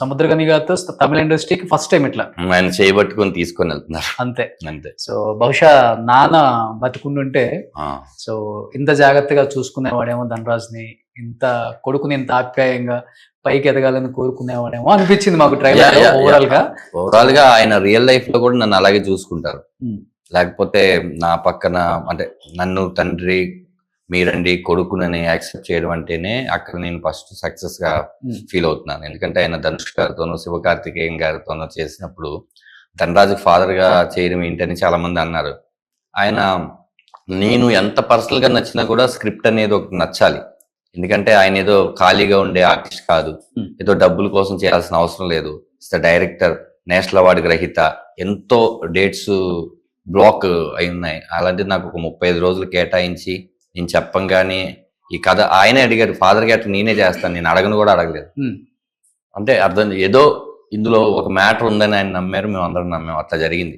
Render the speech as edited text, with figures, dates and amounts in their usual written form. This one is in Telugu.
సముద్రగని గారితో తమిళ ఇండస్ట్రీకి ఫస్ట్ టైం ఇట్లా ఆయన చేయబట్టుకొని తీసుకొని వెళ్తున్నారు అంతే. అంతే. సో బహుశా నాన్న బతుకుండుంటే సో ఇంత జాగ్రత్తగా చూసుకునేవాడేమో ధనరాజ్ని, ఇంత కొడుకుని ఇంత ఆప్యాయంగా పైకి ఎదగాలని కోరుకునేవాడేమో అనిపించింది మాకు ట్రైలర్ ఓవరాల్ గా ఆయన రియల్ లైఫ్ లో కూడా నన్ను అలాగే చూసుకుంటారు. లేకపోతే నా పక్కన అంటే నన్ను తండ్రి మీరండి కొడుకునని యాక్సెప్ట్ చేయడం అంటేనే అక్కడ నేను ఫస్ట్ సక్సెస్ గా ఫీల్ అవుతున్నాను. ఎందుకంటే ఆయన ధనుష్ గారితోనూ శివకార్తికేయన్ గారితోనూ చేసినప్పుడు ధనరాజుకి ఫాదర్ గా చేయడం ఏంటని చాలా మంది అన్నారు. ఆయన నేను ఎంత పర్సనల్ గా నచ్చినా కూడా స్క్రిప్ట్ అనేది ఒకటి నచ్చాలి. ఎందుకంటే ఆయన ఏదో ఖాళీగా ఉండే ఆర్టిస్ట్ కాదు, ఏదో డబ్బుల కోసం చేయాల్సిన అవసరం లేదు. డైరెక్టర్, నేషనల్ అవార్డు గ్రహీత, ఎంతో డేట్స్ బ్లాక్ అయి ఉన్నాయి. అలాంటిది నాకు ఒక 35 రోజులు కేటాయించి నేను చెప్పంగానే ఈ కథ ఆయనే అడిగారు. ఫాదర్ గట్ట నేనే చేస్తాను, నేను అడగను కూడా అడగలేదు. అంటే అర్థం ఏదో ఇందులో ఒక మ్యాటర్ ఉందని ఆయన నమ్మారు, మేము అందరం నమ్మాము. అట్లా జరిగింది.